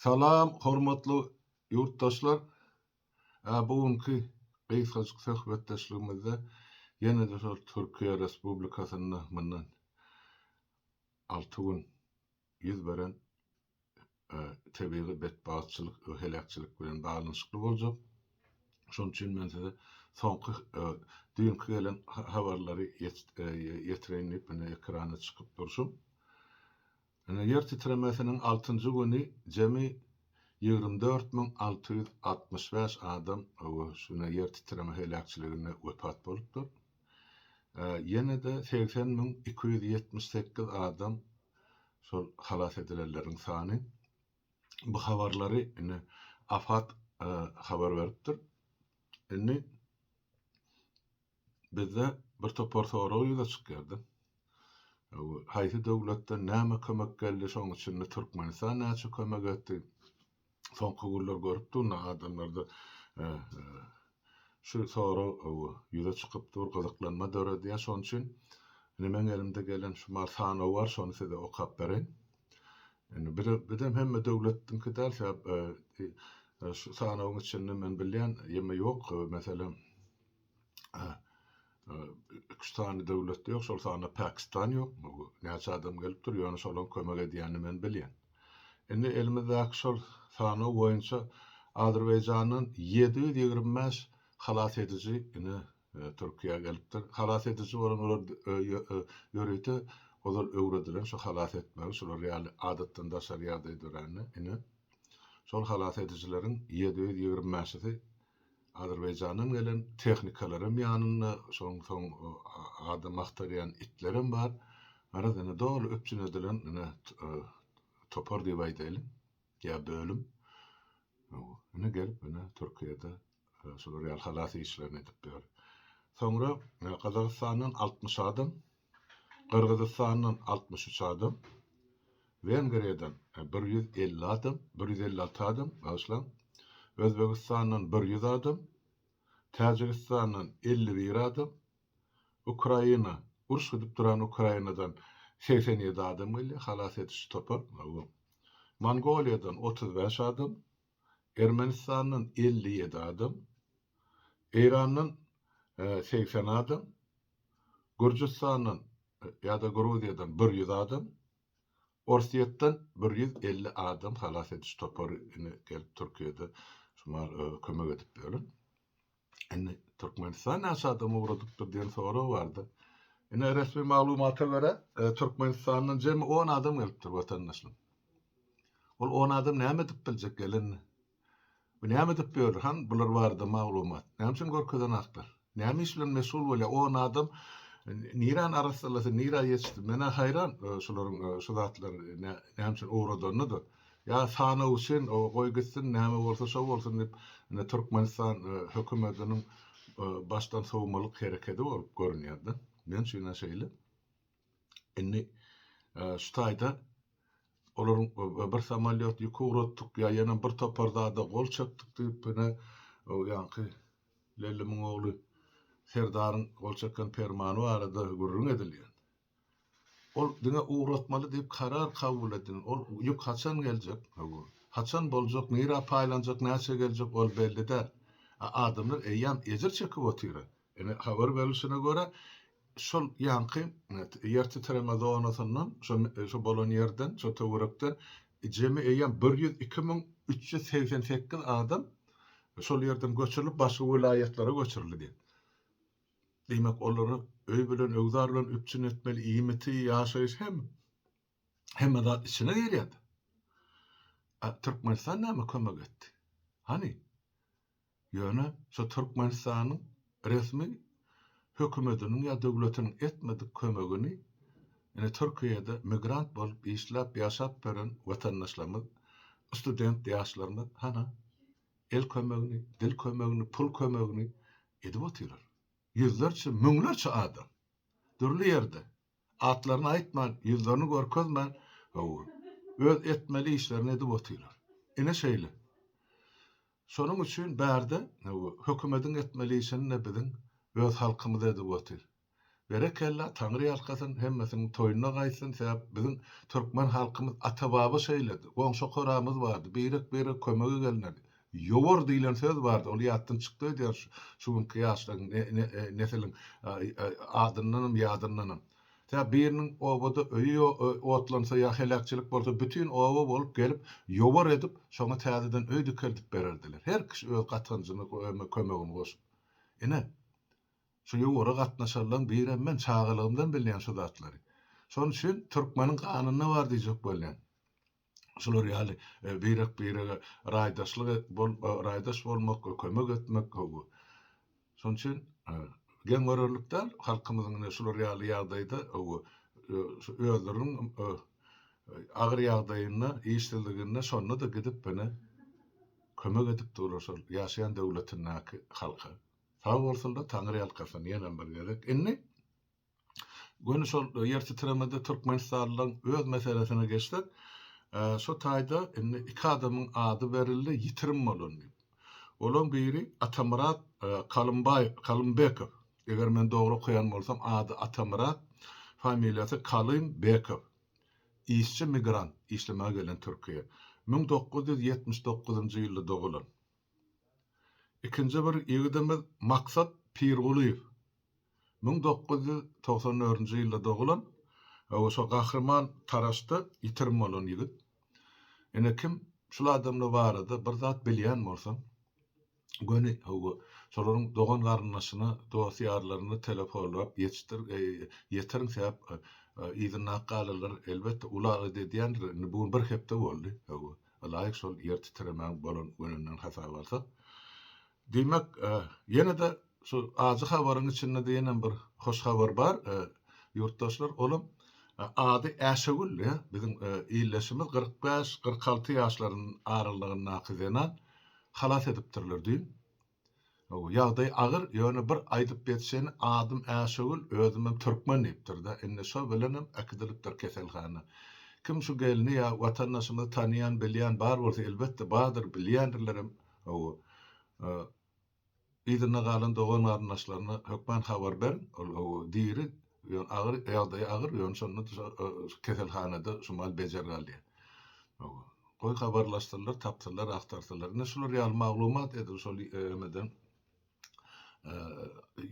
Salam, hormatly ýurtdaşlar. Bugünkü gysgaçyk söhbetdeşligimizde ýene-de şol Türkiýe Respublikasyny mundan 6 gün ýüz beren tebigy bedbagatçylyk we helakçylyk bilen baglanyşykly boljak. Şoň üçin men size soňky düýünki gelen habarlary ýetirenip ekrana çykyp durşum. Yer titremesinin 6-njy güni jemi 24.665 adam şuna yer titreme helakçylygyna wepat bolupdyr. Ýene-de 80.278 adam şol halas edilenleriň sany. Bu habarlary AFAD habar beripdir. Bizde bir topar soraw ýüze çykýardy. Haýsy döwletden näme kömek geldi, şoň üçin Türkmenistan näçe kömek etdi? Soňky günler görüp durna adamlarda şu soraw ýüze çykypdyr, gyzyklanma döredi. Şoň üçin men elimde gelen şu sanaw bar, şonu size okap bereň. Birem hemme döwletdiňki däl, şu sanawyň içinde men bilýän ýeme ýok. Meselem üç tane döwlet ýok, şol sana Pakistan ýok. Näçe adam gelip dur, ýöne şolaň kömek edýänini men bilýän. Indi elimizdäki şol sanaw boýunça Azerbaýjanyň 725 halas edici Türkiýe gelipdir. Halas edici bolan ýörüýte olar öwrediler şu halas etmegi, şolar ýaly adatdan daşar ýagdaý döräni. Şol halas edicileriň 725-i Azerbaýjanyň gelen tehnikalary ýanyna soň adam aktarýan itlerim bar. Aradan dolu öpçün edilen topar diýip aýdaýly. Ya bölüm. Gelip Türkiýede şol real halas işlerini edip ber. Soňra Kazakstanyň 60 adam, Kyrgyzstanyň 63 adam, Wengriýadan 150 adam, 156 adam, başlan. Özbekistanyň 100 adam, Täjikistanyň 51 adam, Ukraina, uruş edip duran Ukrainadan 87 adam geldi, halas edici topar. Mongoliýadan 35 adam, Ermenistanyň 57 adam, Iranyň 80 adam, Gürjistanyň ýa-da Gruziýadan 100 adam, Orsiýetden 150 adam halas edici topar gelip Türkiýede şumar kömek edip berýär. Türkmenistan näçe adam uğradypdyr diýen soraw bardy. Resmi maglumata görä Türkmenistanyň jemi 10 adam gelipdir watandaşlar. Ol 10 adam näme edip biljek gelen? Bu näme edip berýär? Han bular bardy maglumat. Näme üçin görkezden aklar? Näme iş bilen mesul bolýar 10 adam? Niran arasylasa nira ýetdi. Mene hayran şolaryň şu zatlar näme üçin uğradanydy. Ya sana üçin goý gitsin, näme bolsa şo bolsun diýip Türkmenistan hökümetiniň başdan sowmalyk hereketi bolup görünýärdi. Men şuna şeýle. Şu taýda olaryň bir samolyot ýüki uğratdyk, ýa ýene bir toparda gol çekdik diýip ýanky Lellimiň ogly Serdaryň gol çeken permany barada gurrun edilýär. Ol diňe uğratmaly diýip karar kabul edildi. Ol ýük haçan geljek? Haçan boljak, nira paýlanjak, näçe geljek ol belli däl. Adamlar eýýam ejir çekip otyrar. Habar berilişine göre şol ýanky ýer titreme zonasyndan şo bolan ýerden, şo töwerekden jemi eýýam 102.388 adam şol ýerden göçürilip başga vilayetlara göçürildi. Demek olary öý bilen öwzar bilen üpçün etmeli, iýmiti ýaşaýyş hemme zat içine girýär. Türkmenistan näme kömek etdi? Hani? Ýöne şo Türkmenistanyň resmi hökümetiniň ýa döwletiniň etmedik kömegini Türkiýede migrant bolup işläp ýaşap beren watandaşlarymyz, student ýaşlarymyz el kömegini, dil kömegini, pul kömegini edip otyrlar. Yüzlerce, müňlerçe adam. Dürli ýerde. Atlaryny aýtman, ýüzlerini görkezmän, öz etmeli işlerini edip otyrlar. Şeýle. Şonuň üçin bärde hökümetiň etmeli işini biziň öz halkymyz edip otyr. Berekella Tanrı arkasın hemmesinin toyuna gaýsyn. Sebäp bizim Türkmen halkymyz ata-baba şeýledi. Goňşy koramyz bardy. Birek kömegi gelinedi. Ýowar diýilen söz bardy. Ol ýatdan çykdy diýär şu kıýaşlaryň neselin adyndanam ýadyndanam. Sebäp biriniň obada öýü otlansa ýa helakçylyk bolsa bütün oba bolup gelip ýowar edip şoňa täzeden öýdü keldip bererdiler. Her kişi öz gatynjyny kömegini goşup. Ine şu ýowara gatnaşarlaryň birem men çağalygymdan bilýän şu zatlary. Şoň üçin türkmeniň kanynyna bar diýjek bolýan. Şular ýaly birek raýdaş bolmak, kömek etmek gowy. Şoň üçin gen görürlükden halkymyzyň şular ýaly ýagdaýda özleriniň agyr ýagdaýyna, işçiligine şonda da gidip bana kömek edip duruşul ýaşaýan döwletiniňki halka. Sağ bolsunlar Tanrı ýalkasyny ýene bir gerek. Inni gönü şol ýer titremede Türkmenistanlyň öz meselesine geçdik. Şu taýda inni iki adamyň ady berildi, ýitirim bolundy. Olaň biri Atamurat Kalymbekov. Eger men dogry okuyan bolsam ady Atamurat, familiýasy Kalymbekov. İşçi migrant, işlemeye gelen Türkiye. 1979 ýylda doğulan. İkinci bir ýigidimiz Maksat Pirguliýew. 1994 ýylda doğulan. Oşo gahrman taraşda ýitirim bolan ýigit. Ene kim şol adamla barada bir zat bilýän bolsam, göni şolaryň dogan garyndaşyna, dosýarlaryny telefonlap ýetirin sebäp ýygyna galalar elbetde ular edýän bu bir hepde boldy. Laýyk şol ýer titremäň bolan gönünden hasar barsa. Demek ýene de şu azy habaryň içinde de ýene bir hoş habar bar. Ýurtdaşlar olam ady Äşegül ya bizim ýyllaşymyz 45-46 ýaşlaryň aralygyny nakyzyna halas edipdirler diýip. Ýagdaý agyr, ýöne bir aýdyp betsen adym Äşegül özüm türkmen diýipdir da. Indi şo bilenim akdylykdyr keselhana. Kim şu gelini ya watandaşymy tanıyan, bilýän bar bolsa elbetde bardyr, bilýändirlerim. Ýygyna galan dogan garyndaşlaryna hökmen habar berin. Diýri agyr ýagdaý agyr, ýöne şonu keselhanada şumal bejergaldy. Goý habarlaşdyrlar, tapdyrlar, aktardylar. Ne şular ýaly maglumat edip şol emeden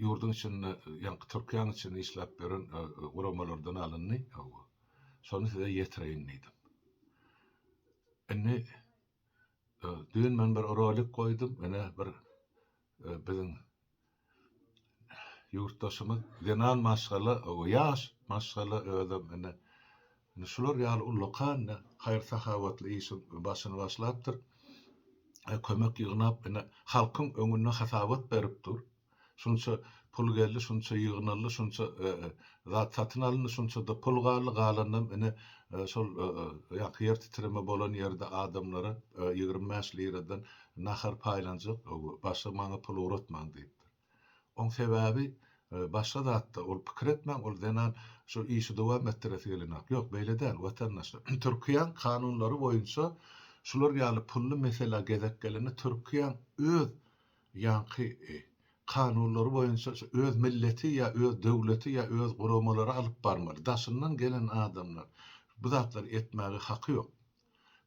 ýurdun içinde, ýa-ni Türkiýanyň içinde işläp beren uramalardan alyndy. Şonu size ýetireýin diýdim. Indi dün men bir rolik koydum, mene bir bizim ýurtdaşymyz Genan Maşgala, ýaş Maşgala ödüm mene şular ýaly ullakan haýr sahawatly işin başyny başlapdyr. Kömek ýygnap mene halkyň öňüne hasawat beripdir. Şunça pul geldi, şunça ýygnaldy, şunça zat satyn alyndy, şunça da pul galandan mene şol ýer titreme bolan ýerde adamlara 25 liradan nahar paýlanjak, başga maňa pul uratmaň diýipdir. Oň sebäbi başga zatda ol pikir etmäň, ol denan şu işi dowam etdiresi gelenok. Ýok, beýle däl, watandaşlar. Türkiýanyň kanunlary boýunça şular ýaly pully mesela gezek geleni Türkiýanyň öz ýanky kanunlary boýunça öz milleti ýa öz döwleti ýa öz guramalary alyp barmaly. Daşyndan gelen adamlar bu zatlar etmäge haky ýok.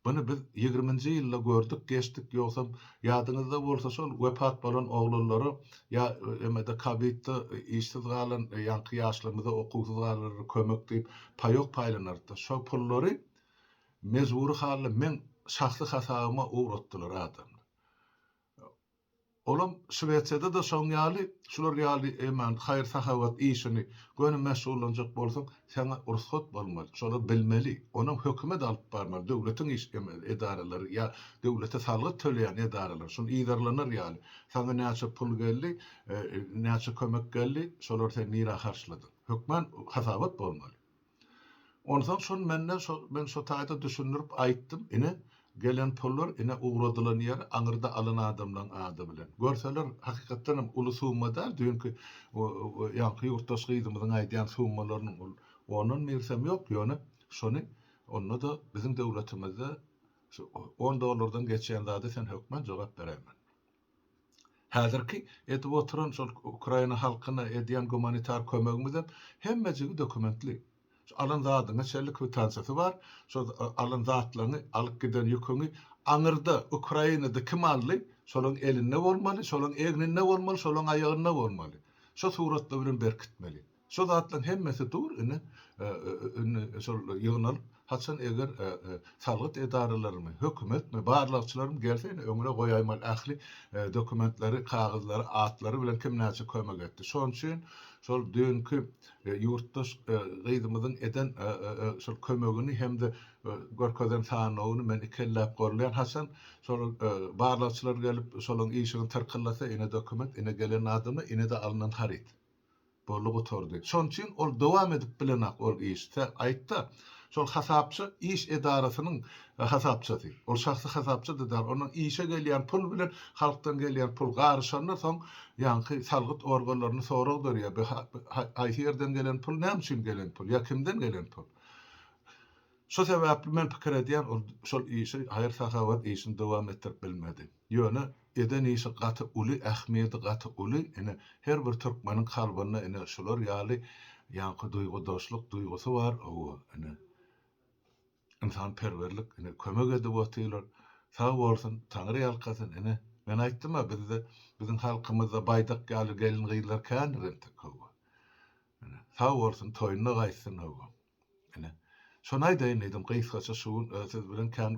Bunu biz 20-nji ýylda gördük, geçdik. Ýoksam ýadyňyzda bolsa şol wepat bolan oglanlary ýa emede kabitde işsiz galan ýanky ýaşlarymyza okuwsuz galanlary kömek diýip paýok paýlanardy. Şo pullary mezburi haly men şahsy hasabyma uğratdylar adam. Olam Şweýçede de şoň ýaly, şular ýaly emen haýr sahawat işini gönüm mesullanjak bolsaň, sana ruhsat bolmaly. Şonu bilmeli. Onuň hökümet alyp barmaly. Döwletiň iş edaralary ýa döwlete salgyk töleýän edaralar şonu ýydarlanar ýaly. Sana näçe pul geldi, näçe kömek geldi, şolar sen nira harçlady. Hökmen hasabat bolmaly. Ondan şonu men şo taýda düşünürip aýtdym. Ine gelen pullar ine uğradylan ýer aňyrda alan adamlaryň ady bilen. Görseler hakykatdan uly summada dünkü ýanky ýurtdaş gydymyň aýdýan summalaryny onuň mersem ýok ýöne şonu onda da bizim döwletimizde $10 geçýän zady sen hökmen jogap beremän. Häzirki edip oturan şol Ukraina halkyna edýän humanitar kömegimizden hemmejigi dokumentli. Alan zadyna şerli kwitansiýasy bar. Şol alan zatlaryny alyp giden ýüküňi aňyrda Ukrainada kim aldy? Şolaň elinde bolmaly, şolaň egninde bolmaly, şolaň aýagynda bolmaly. Şo suratda bilen berkitmeli. Şo zatlaryň hemmesi dur ine şol ýygnalyp haçan eger salgyt edaralarymy, hökümetmi, barlykçylarym gelse öňüne goýaýmal ähli dokumentlary, kagızlary, atlary bilen kim näçe kömek etdi. Şoň üçin şol dünkü ýurtdaş gyzymyzyň eden şol kömegini hemde görkezden sanawyny men ikellep gorlayan hasan şol barlykçylar gelip şolaň işini tırkylasa ine dokument, ine gelen adymy, ine de alınan harit. Bolly gotordy. Şoň üçin ol dowam edip bilenak ol işde aýtda şol hasapçy iş edarasynyň hasapçysy. Ol şahsy hasapçy dar. Onuň işe gelýän pul bilen halkdan gelýän pul garşanlar soň ýanky salgyt organlaryny sorag berýär. Aýsy ýerden gelen pul näme üçin gelen pul? Ya kimden gelen pul? Şo sebäpli men pikir edýän ol şol işi haýır sahawat işini dowam etdirip bilmedi. Ýöne eden işi gaty uly, ähmiýeti gaty uly, ine her bir türkmeniň kalbyna ine şolar ýaly ýanky duýgudaşlyk duýgusy bar. O ine insan perwerlik ine kömek edip otylar. Sag bolsun, Taňry ýalkasyn ine. Men aýtdym-a bizde biziň halkymyzda baýdak ýaly gelin gyýlar kändirdi köwü. Ine sag bolsun, toýuna gaýsyn o. Ine şonay daýyn edim gysgaça şu siz bilen kan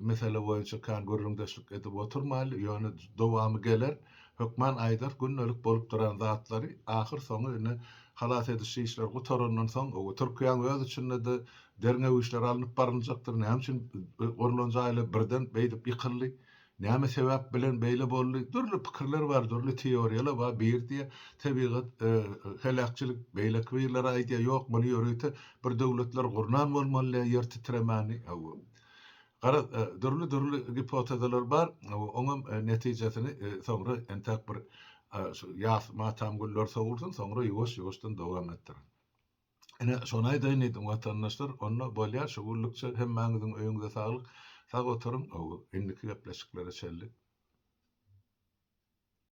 mesele boýunça kan görüňdeşlik edip oturmaly, ýöne dowamy geler, hökman aýdar günnelik bolup duran zatlary ahyr soňy ine halas edişi işler gotarandan soň o Türkiýanyň öz içinde de derňe işler alınıp barynjakdyr. Näme üçin orlanjaýly birden beýdip ýykyldy? Näme sebäp bilen beýle boldy? Dürli pikirler bar, dürli teoriýalar bar. Bir diýe tabiat helakçylyk beýle kwirler aýdýar, ýok, muny ýöreýte bir döwletler gurnan bolmaly, ýer titremani. Gara dürli hipotezalar bar. Oňam netijesini soňra entek bir ýas matam güller sowulsun, soňra ýuwaş-ýuwaşdan dowam etdir. Ene şonay daýyn edim watandaşlar, onda bolýar şugurlukça hemmäňiziň öýüňize saglyk. Sag oturum, indiki gepleşiklere çellik.